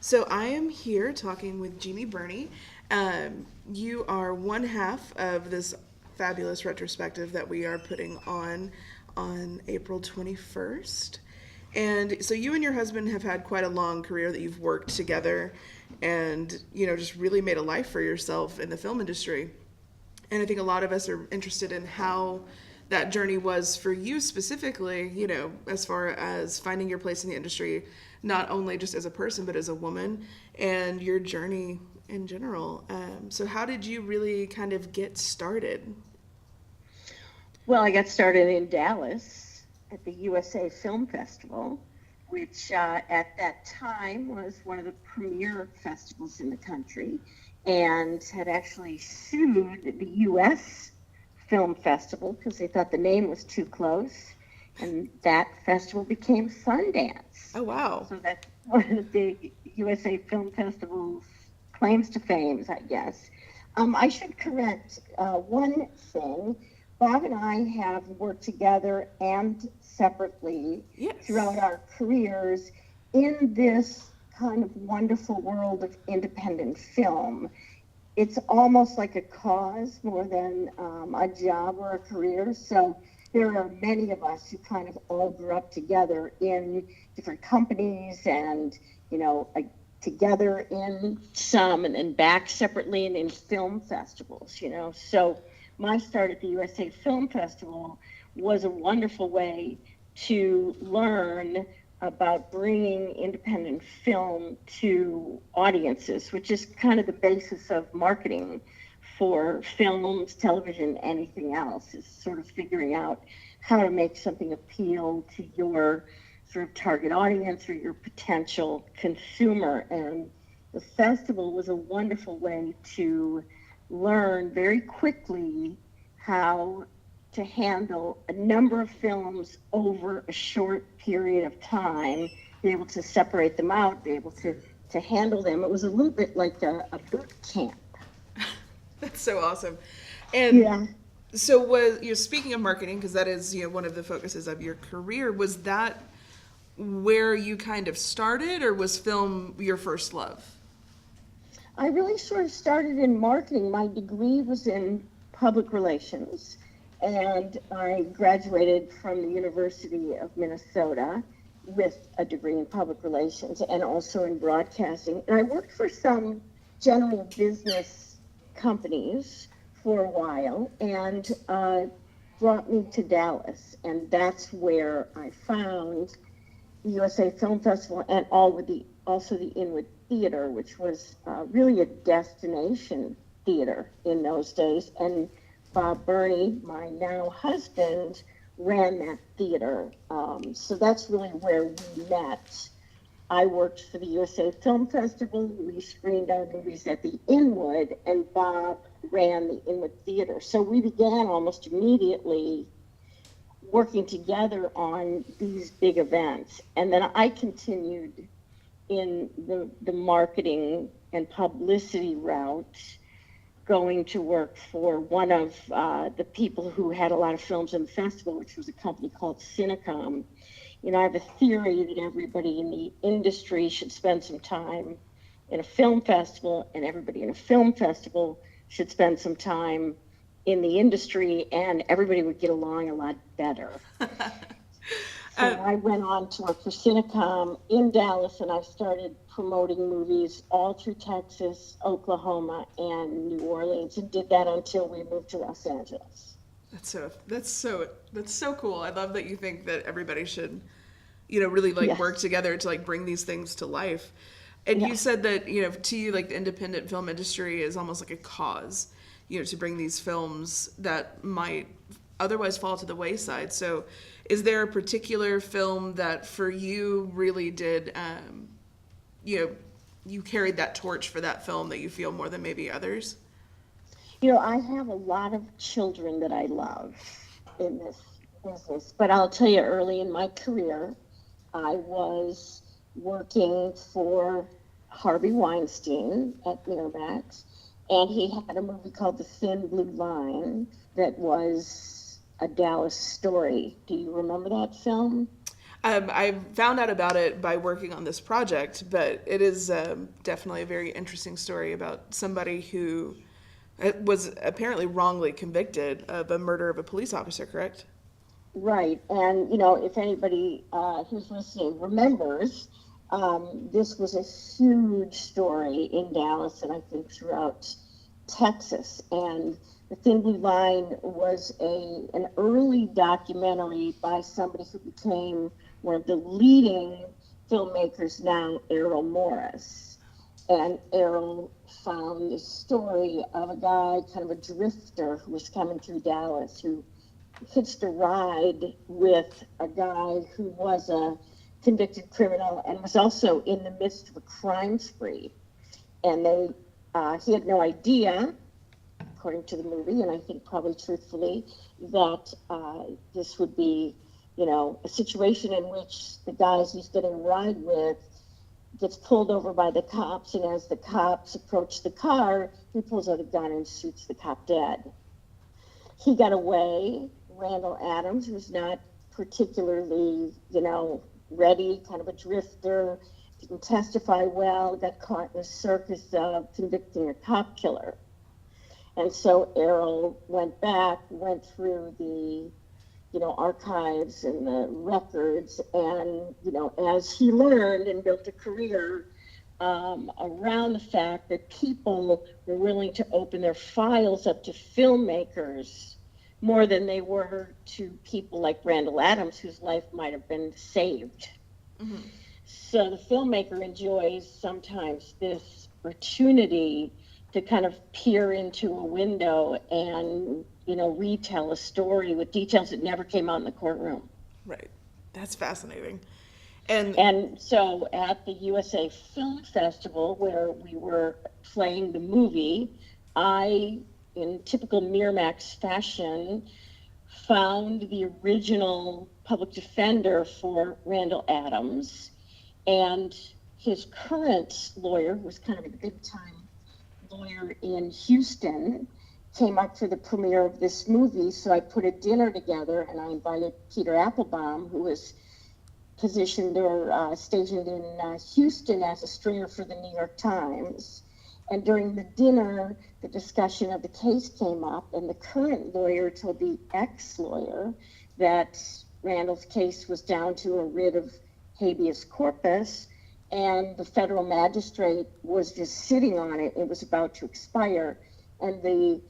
So I am here talking with Jeanne Berney. You are one half of this fabulous retrospective that we are putting on April 21st. And so you and your husband have had quite a long career that you've worked together and, just really made a life for yourself in the film industry. And I think a lot of us are interested in how that journey was for you specifically, as far as finding your place in the industry, not only just as a person, but as a woman, and your journey in general. So, how did you really kind of get started? Well, I got started in Dallas at the USA Film Festival, which at that time was one of the premier festivals in the country and had actually sued the US Film Festival because they thought the name was too close. And that festival became Sundance. Oh, wow. So that's one of the big USA Film Festival's claims to fame, I guess. I should correct one thing. Bob and I have worked together and separately Yes. throughout our careers in this kind of wonderful world of independent film. It's almost like a cause more than a job or a career. So there are many of us who kind of all grew up together in different companies and, together in some and then back separately and in film festivals, So my start at the USA Film Festival was a wonderful way to learn about bringing independent film to audiences, which is kind of the basis of marketing for films, television, anything else, is sort of figuring out how to make something appeal to your sort of target audience or your potential consumer. And the festival was a wonderful way to learn very quickly how to handle a number of films over a short period of time, be able to separate them out, be able to handle them. It was a little bit like a boot camp. That's so awesome. And Yeah. so was speaking of marketing, because that is one of the focuses of your career, was that where you kind of started, or was film your first love? I really sort of started in marketing. My degree was in public relations, and I graduated from the University of Minnesota with a degree in public relations and also in broadcasting. And I worked for some general business companies for a while and brought me to Dallas. And that's where I found the USA Film Festival and also the Inwood Theater, which was really a destination theater in those days. And Bob Berney, my now husband, ran that theater. So that's really where we met. I worked for the USA Film Festival. We screened our movies at the Inwood, and Bob ran the Inwood Theater. So we began almost immediately working together on these big events. And then I continued in the marketing and publicity route, going to work for one of the people who had a lot of films in the festival, which was a company called Cinecom. I have a theory that everybody in the industry should spend some time in a film festival, and everybody in a film festival should spend some time in the industry, and everybody would get along a lot better. So I went on to work for Cinecom in Dallas, and I started promoting movies all through Texas, Oklahoma, and New Orleans, and did that until we moved to Los Angeles. That's so cool. I love that you think that everybody should, really Yes. work together to bring these things to life. And you Yes. said that, to you, the independent film industry is almost like a cause, to bring these films that might otherwise fall to the wayside. So is there a particular film that for you really did, you carried that torch for that film that you feel more than maybe others? I have a lot of children that I love in this business, but I'll tell you, early in my career, I was working for Harvey Weinstein at Miramax, and he had a movie called The Thin Blue Line that was a Dallas story. Do you remember that film? I found out about it by working on this project, but it is definitely a very interesting story about somebody who was apparently wrongly convicted of a murder of a police officer, correct? Right. And, if anybody who's listening remembers, this was a huge story in Dallas and I think throughout Texas. And The Thin Blue Line was an early documentary by somebody who became one of the leading filmmakers now, Errol Morris. And Errol found this story of a guy, kind of a drifter, who was coming through Dallas, who hitched a ride with a guy who was a convicted criminal and was also in the midst of a crime spree. And he had no idea, according to the movie, and I think probably truthfully, that this would be, a situation in which the guys he's getting a ride with gets pulled over by the cops, and as the cops approach the car, he pulls out a gun and shoots the cop dead. He got away. Randall Adams was not particularly, ready, kind of a drifter, didn't testify well, got caught in a circus of convicting a cop killer. And so Errol went through the, archives and the records, and, as he learned and built a career around the fact that people were willing to open their files up to filmmakers more than they were to people like Randall Adams, whose life might have been saved. Mm-hmm. So the filmmaker enjoys sometimes this opportunity to kind of peer into a window and, retell a story with details that never came out in the courtroom. Right. That's fascinating. And so at the USA Film Festival, where we were playing the movie, I, in typical Miramax fashion, found the original public defender for Randall Adams, and his current lawyer, who was kind of a big-time lawyer in Houston, came up for the premiere of this movie. So I put a dinner together, and I invited Peter Applebaum, who was positioned or stationed in Houston as a stringer for the New York Times. And during the dinner, the discussion of the case came up, and the current lawyer told the ex-lawyer that Randall's case was down to a writ of habeas corpus, and the federal magistrate was just sitting on it. It was about to expire, and the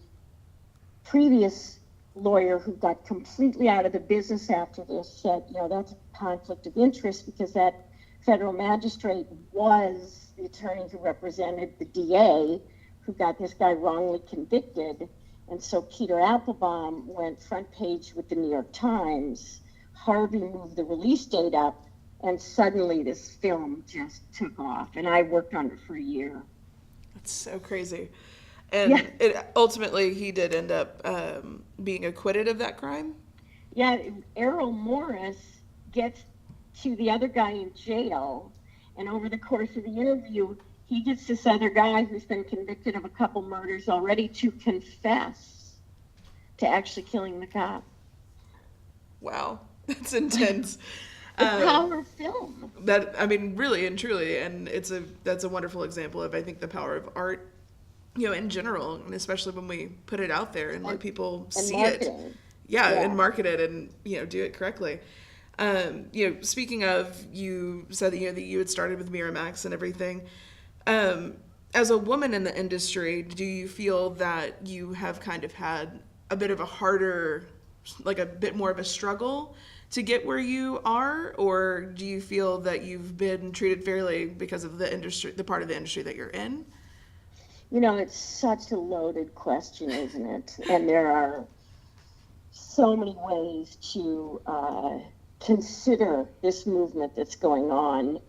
previous lawyer, who got completely out of the business after this, said, that's a conflict of interest, because that federal magistrate was the attorney who represented the DA who got this guy wrongly convicted. And so Peter Applebaum went front page with the New York Times. Harvey moved the release date up, and suddenly this film just took off. And I worked on it for a year. That's so crazy. And ultimately, he did end up being acquitted of that crime? Yeah, Errol Morris gets to the other guy in jail, and over the course of the interview, he gets this other guy who's been convicted of a couple murders already to confess to actually killing the cop. Wow, that's intense. The power of film. Really and truly, and that's a wonderful example of, I think, the power of art, in general, and especially when we put it out there and let people see it. Yeah, and market it and, do it correctly. Speaking of, you said that, that you had started with Miramax and everything. As a woman in the industry, do you feel that you have kind of had a bit of a harder, like a bit more of a struggle to get where you are? Or do you feel that you've been treated fairly because of the industry, the part of the industry that you're in? It's such a loaded question, isn't it? And there are so many ways to consider this movement that's going on.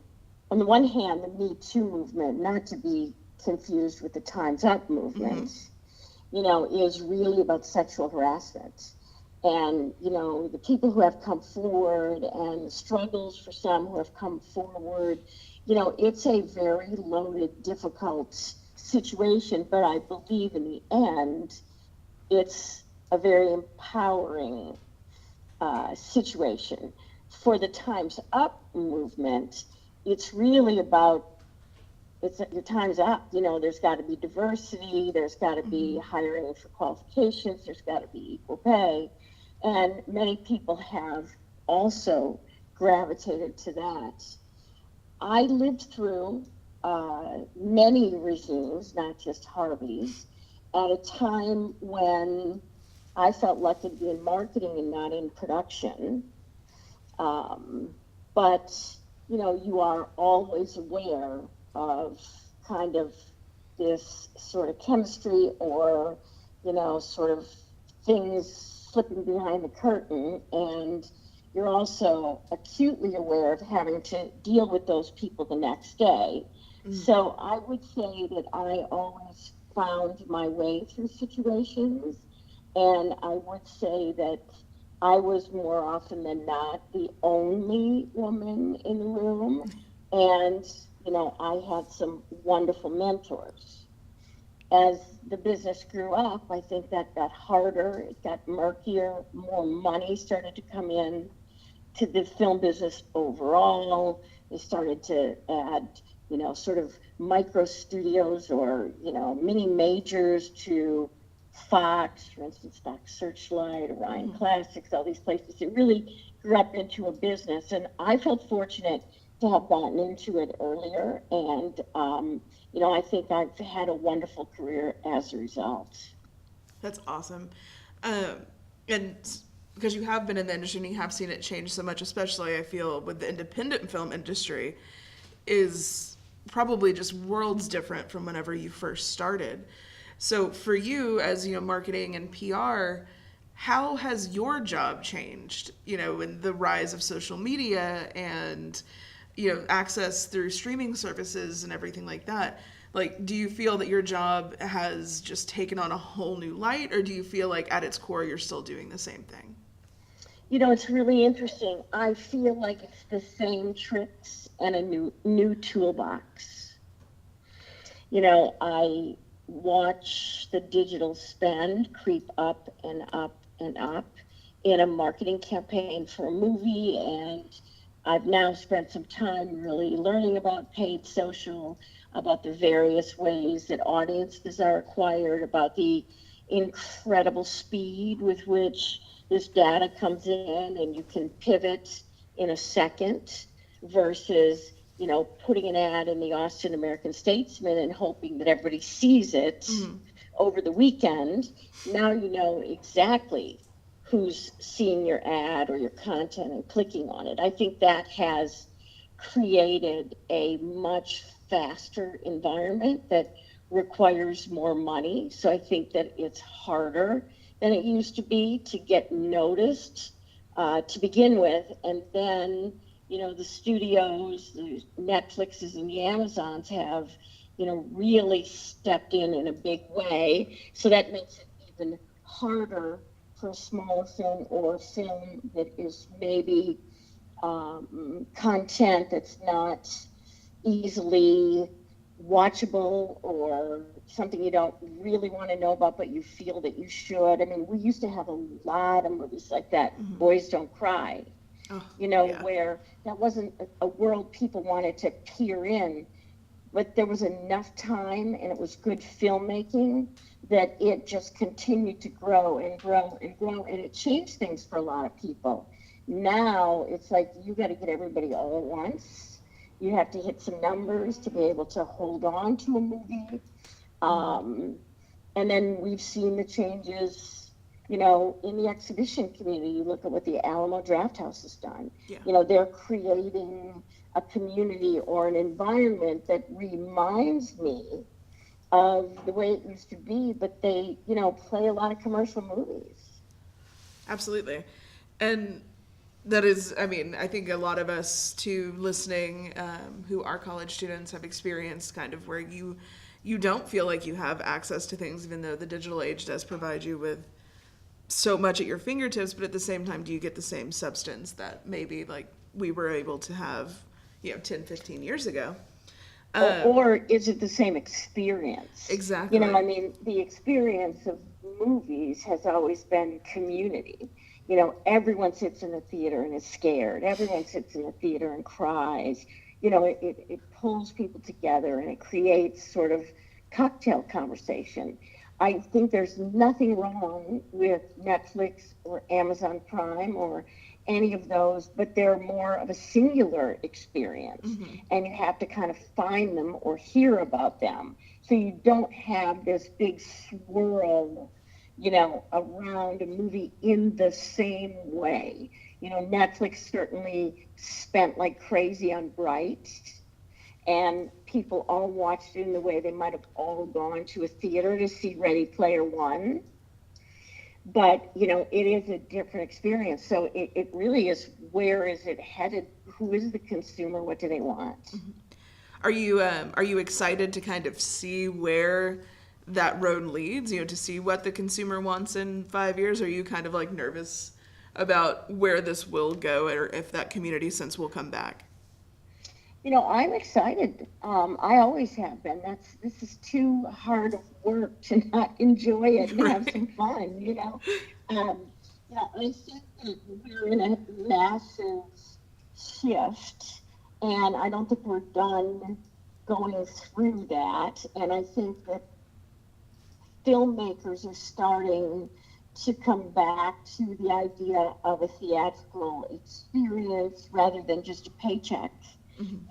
On the one hand, the Me Too movement, not to be confused with the Time's Up movement, is really about sexual harassment. And, the people who have come forward and the struggles for some who have come forward, it's a very loaded, difficult situation, but I believe in the end, it's a very empowering situation. for the Time's Up movement, it's really about your time's up. There's got to be diversity, there's got to be hiring for qualifications, there's got to be equal pay. And many people have also gravitated to that. I lived through many regimes, not just Harvey's, at a time when I felt lucky to be in marketing and not in production. But, you are always aware of kind of this sort of chemistry or, sort of things slipping behind the curtain. And you're also acutely aware of having to deal with those people the next day. So I would say that I always found my way through situations. And I would say that I was more often than not the only woman in the room. And, I had some wonderful mentors. As the business grew up, I think that got harder, it got murkier, more money started to come in to the film business overall. They started to add, sort of micro studios or, mini majors to Fox, for instance, Fox Searchlight, Orion Classics, all these places. It really grew up into a business. And I felt fortunate to have gotten into it earlier. And, I think I've had a wonderful career as a result. That's awesome. And because you have been in the industry and you have seen it change so much, especially I feel with the independent film industry is probably just worlds different from whenever you first started. So for you as, marketing and PR, how has your job changed, in the rise of social media and, access through streaming services and everything like that? Like, do you feel that your job has just taken on a whole new light, or do you feel like at its core you're still doing the same thing? It's really interesting. I feel like it's the same tricks and a new toolbox. I watch the digital spend creep up and up and up in a marketing campaign for a movie, and I've now spent some time really learning about paid social, about the various ways that audiences are acquired, about the incredible speed with which this data comes in and you can pivot in a second versus, putting an ad in the Austin American Statesman and hoping that everybody sees it over the weekend. Now you know exactly who's seeing your ad or your content and clicking on it. I think that has created a much faster environment that requires more money. So I think that it's harder than it used to be to get noticed to begin with. And then, the studios, the Netflixes and the Amazons have, really stepped in a big way. So that makes it even harder for a smaller film or a film that is maybe content that's not easily watchable or something you don't really want to know about, but you feel that you should. I mean, we used to have a lot of movies like that. Boys Don't Cry, where that wasn't a world people wanted to peer in, but there was enough time and it was good filmmaking that it just continued to grow and grow and grow, and it changed things for a lot of people. Now it's like you got to get everybody all at once. You have to hit some numbers to be able to hold on to a movie. And then we've seen the changes, in the exhibition community. You look at what the Alamo Drafthouse has done. Yeah. They're creating a community or an environment that reminds me of the way it used to be, but they, play a lot of commercial movies. Absolutely. And that is, I think a lot of us too listening who are college students have experienced kind of where you don't feel like you have access to things, even though the digital age does provide you with so much at your fingertips, but at the same time, do you get the same substance that maybe like we were able to have, 10, 15 years ago? Or is it the same experience? Exactly. The experience of movies has always been community. everyone sits in the theater and is scared. Everyone sits in the theater and cries. It pulls people together and it creates sort of cocktail conversation. I think there's nothing wrong with Netflix or Amazon Prime or any of those, but they're more of a singular experience, and you have to kind of find them or hear about them. So you don't have this big swirl, around a movie in the same way. Netflix certainly spent like crazy on Bright, and people all watched it in the way they might have all gone to a theater to see Ready Player One. But, it is a different experience. So it really is, where is it headed? Who is the consumer? What do they want? Are you excited to kind of see where that road leads, to see what the consumer wants in 5 years? Are you kind of like nervous about where this will go, or if that community sense will come back? I'm excited. I always have been. This is too hard of work to not enjoy it and have some fun. I think that we're in a massive shift, and I don't think we're done going through that. And I think that filmmakers are starting to come back to the idea of a theatrical experience rather than just a paycheck.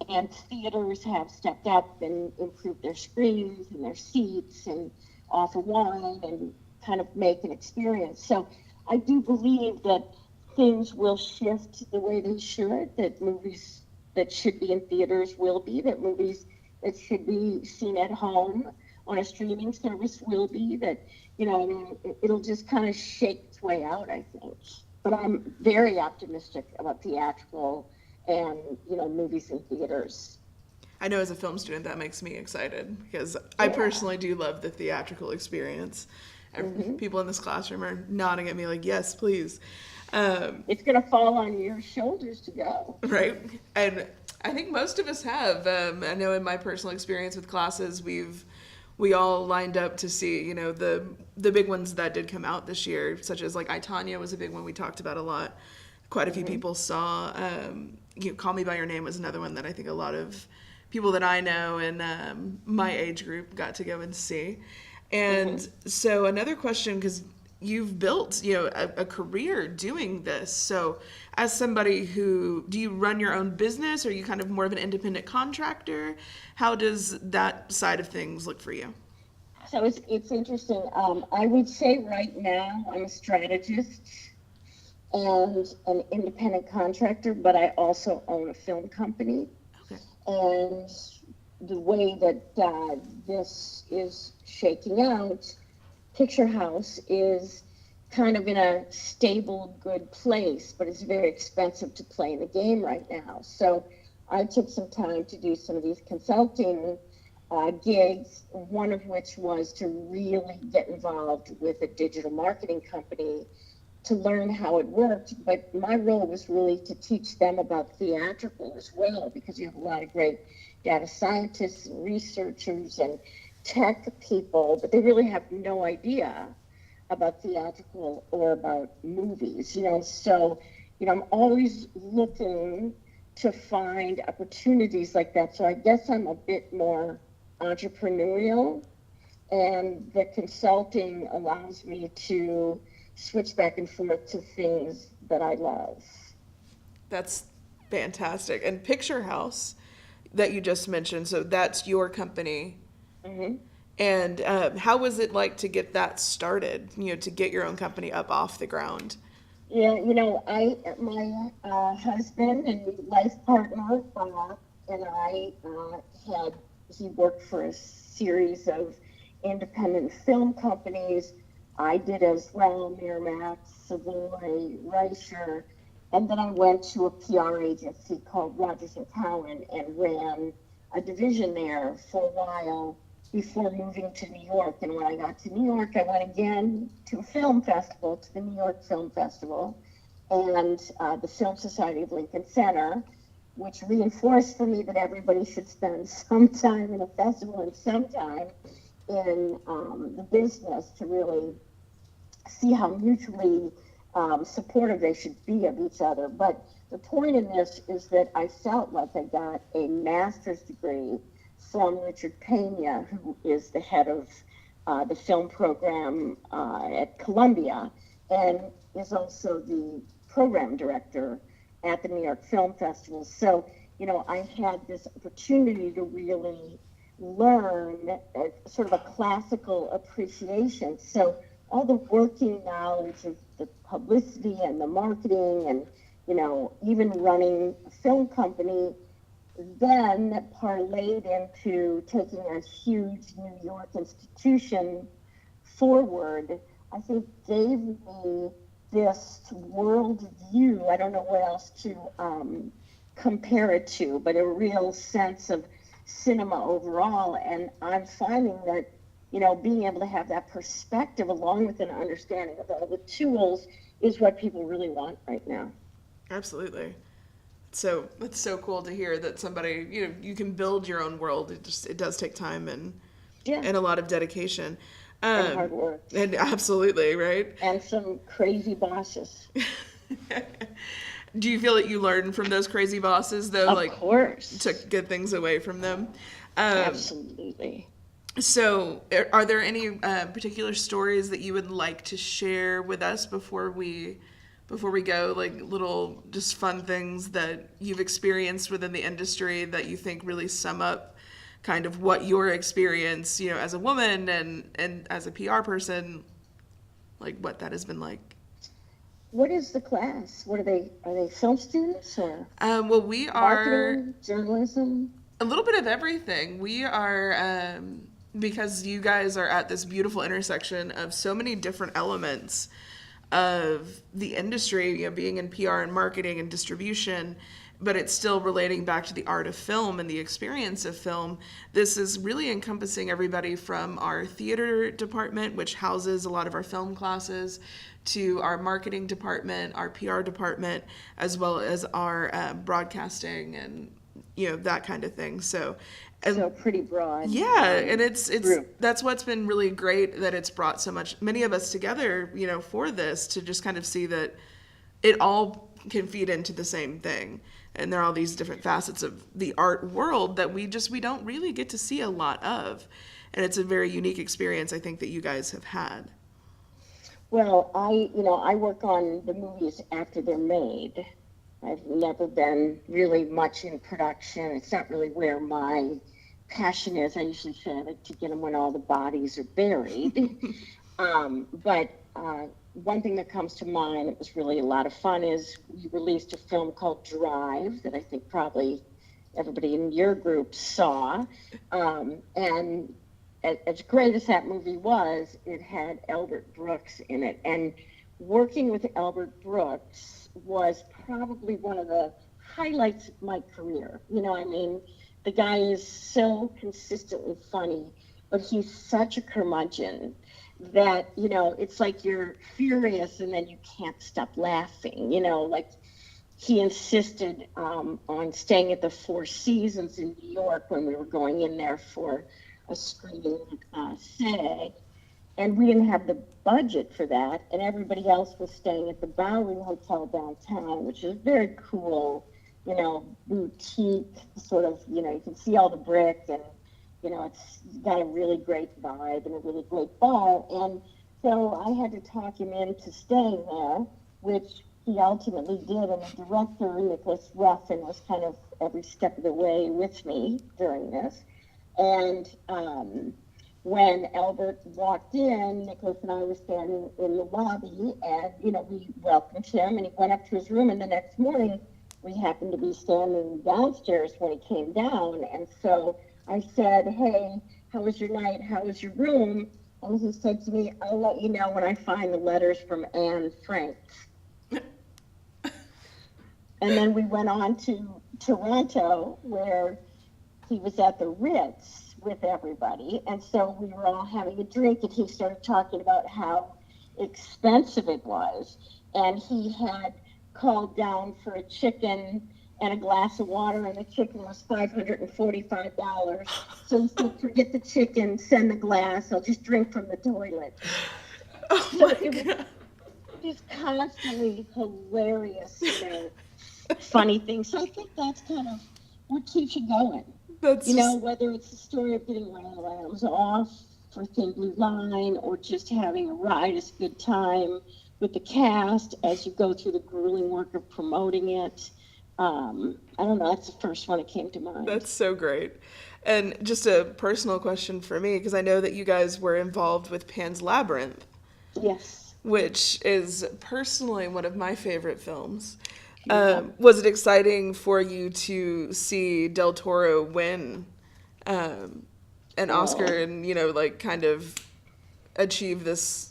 And theaters have stepped up and improved their screens and their seats and offer wine and kind of make an experience. So I do believe that things will shift the way they should, that movies that should be in theaters will be, that movies that should be seen at home on a streaming service will be, that, it'll just kind of shake its way out, I think. But I'm very optimistic about theatrical and movies in theaters. I know as a film student that makes me excited, because I personally do love the theatrical experience. People in this classroom are nodding at me like, yes, please. It's going to fall on your shoulders to go. Right. And I think most of us have. I know in my personal experience with classes, we all lined up to see, the big ones that did come out this year, such as like I, Tonya was a big one we talked about a lot. Quite a few people saw. Call Me by Your Name was another one that I think a lot of people that I know and my age group got to go and see. And so another question, because you've built a career doing this. So as somebody do you run your own business? Or are you kind of more of an independent contractor? How does that side of things look for you? So it's interesting. I would say right now I'm a strategist and an independent contractor, but I also own a film company. Okay. And the way that this is shaking out, Picture House is kind of in a stable, good place, but it's very expensive to play the game right now. So I took some time to do some of these consulting gigs, one of which was to really get involved with a digital marketing company to learn how it worked. But my role was really to teach them about theatrical as well, because you have a lot of great data scientists and researchers and tech people, but they really have no idea about theatrical or about movies, So, I'm always looking to find opportunities like that. So I guess I'm a bit more entrepreneurial, and the consulting allows me to switch back and forth to things that I love. That's fantastic. And Picture House that you just mentioned, so that's your company. And how was it like to get that started, to get your own company up off the ground? Yeah, my husband and life partner, Bob, and I he worked for a series of independent film companies. I did as well, Miramax, Savoy, Reicher, and then I went to a PR agency called Rogers & Cowan and ran a division there for a while before moving to New York. And when I got to New York, I went again to a film festival, to the New York Film Festival, and the Film Society of Lincoln Center, which reinforced for me that everybody should spend some time in a festival and some time in the business to really see how mutually supportive they should be of each other. But the point in this is that I felt like I got a master's degree from Richard Pena, who is the head of the film program at Columbia, and is also the program director at the New York Film Festival. So, I had this opportunity to really learn sort of a classical appreciation. So all the working knowledge of the publicity and the marketing and, even running a film company then parlayed into taking a huge New York institution forward, I think gave me this world view. I don't know what else to compare it to, but a real sense of cinema overall. And I'm finding that, being able to have that perspective along with an understanding of all the tools is what people really want right now. Absolutely. So it's so cool to hear that somebody, you can build your own world. It does take time and a lot of dedication. And hard work. And absolutely, right? And some crazy bosses. Do you feel that you learn from those crazy bosses, though? Of course. To get things away from them? Absolutely. So are there any particular stories that you would like to share with us before we go, like little just fun things that you've experienced within the industry that you think really sum up kind of what your experience, as a woman and as a PR person, like what that has been like? What is the class? What are they film students or? Well, we are marketing, journalism? A little bit of everything. We are, because you guys are at this beautiful intersection of so many different elements of the industry, being in PR and marketing and distribution, but it's still relating back to the art of film and the experience of film. This is really encompassing everybody from our theater department, which houses a lot of our film classes, to our marketing department, our PR department, as well as our broadcasting and that kind of thing. So pretty broad. Yeah, and it's group. That's what's been really great, that it's brought many of us together, for this, to just kind of see that it all can feed into the same thing. And there are all these different facets of the art world that we don't really get to see a lot of. And it's a very unique experience, I think, that you guys have had. Well, I work on the movies after they're made. I've never been really much in production. It's not really where my passion is. I usually say I like to get them when all the bodies are buried. But one thing that comes to mind that was really a lot of fun is we released a film called Drive that I think probably everybody in your group saw. And as great as that movie was, it had Albert Brooks in it. And working with Albert Brooks was probably one of the highlights of my career. The guy is so consistently funny, but he's such a curmudgeon that, it's like you're furious and then you can't stop laughing. Like he insisted on staying at the Four Seasons in New York when we were going in there for a screening SAG. And we didn't have the budget for that, and everybody else was staying at the Bowery Hotel downtown, which is very cool, boutique, sort of, you can see all the brick, and, it's got a really great vibe and a really great bar. And so I had to talk him into staying there, which he ultimately did, and the director, Nicholas Ruffin, was kind of every step of the way with me during this. And when Albert walked in, Nicholas and I were standing in the lobby, and, we welcomed him, and he went up to his room, and the next morning, we happened to be standing downstairs when he came down, and so I said, "Hey, how was your night? How was your room?" And he said to me, "I'll let you know when I find the letters from Anne Frank." And then we went on to Toronto, where he was at the Ritz with everybody, and so we were all having a drink, and he started talking about how expensive it was, and he had called down for a chicken and a glass of water, and the chicken was $545. So he said, "Forget the chicken, send the glass, I'll just drink from the toilet." Oh my God. just constantly hilarious, funny things. So I think that's kind of what keeps you going. That's just, Whether it's the story of getting Ryan Adams off for Thin Blue Line or just having a riotous good time with the cast as you go through the grueling work of promoting it. I don't know, that's the first one that came to mind. that's so great. And just a personal question for me, because I know that you guys were involved with Pan's Labyrinth, Yes. which is personally one of my favorite films. Yeah. Was it exciting for you to see Del Toro win an Oscar and, like kind of achieve this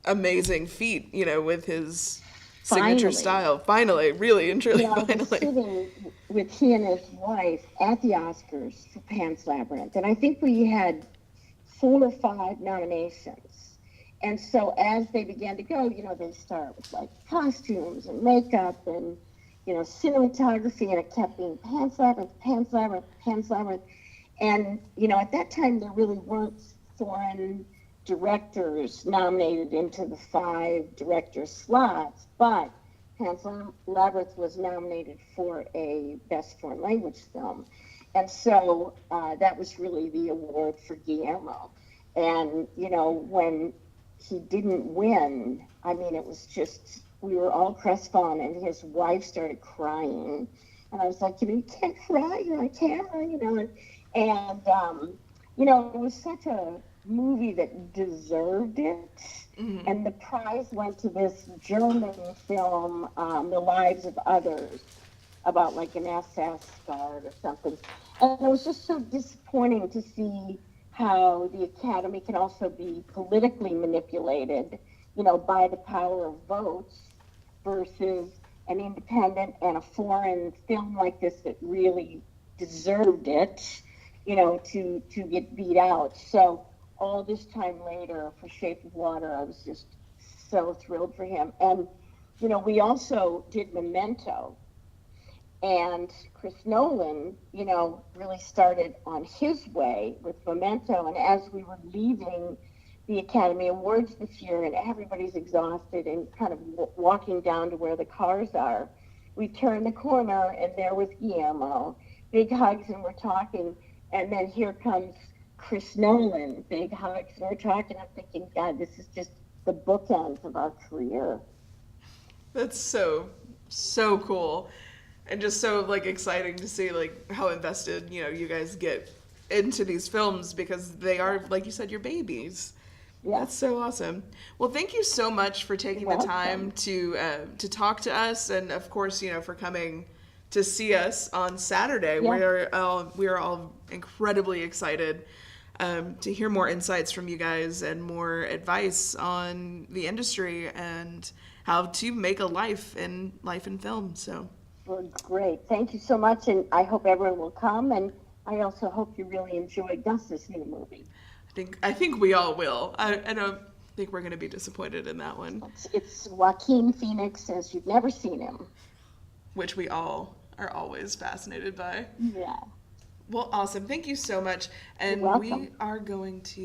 amazing feat, with his signature Finally. style? Finally, really and truly, I was finally. sitting with he and his wife at the Oscars for Pan's Labyrinth, and I think we had 4 or 5 nominations. And so as they began to go, they start with like costumes and makeup and, cinematography, and it kept being Pan's Labyrinth, Pan's Labyrinth, Pan's Labyrinth. And, at that time there really weren't foreign directors nominated into the 5 director slots, but Pan's Labyrinth was nominated for a Best Foreign Language Film. And so that was really the award for Guillermo. And, when he didn't win, I mean, it was just, we were all crestfallen, and his wife started crying. And I was like, you can't cry, you're on camera, it was such a movie that deserved it. Mm-hmm. And the prize went to this German film, The Lives of Others, about like an SS guard or something. And it was just so disappointing to see how the Academy can also be politically manipulated, by the power of votes versus an independent and a foreign film like this that really deserved it, to get beat out. So all this time later for Shape of Water, I was just so thrilled for him. And, we also did Memento. And Chris Nolan, really started on his way with Memento. And as we were leaving the Academy Awards this year and everybody's exhausted and kind of walking down to where the cars are, we turned the corner and there was Guillermo. Big hugs, and we're talking. And then here comes Chris Nolan, big hugs, and we're talking. I'm thinking, God, this is just the bookends of our career. That's so cool. And just so exciting to see how invested, you guys get into these films, because they are, like you said, your babies. Yeah. That's so awesome. Well, thank you so much for taking the time to talk to us, and of course, for coming to see us on Saturday. Yeah. We are all incredibly excited to hear more insights from you guys and more advice on the industry and how to make a life in film. So. Well, great. Thank you so much, and I hope everyone will come, and I also hope you really enjoy Gus's new movie. I think we all will. I don't think we're going to be disappointed in that one. It's Joaquin Phoenix as you've never seen him. Which we all are always fascinated by. Yeah. Well, awesome. Thank you so much. And You're welcome. We are going to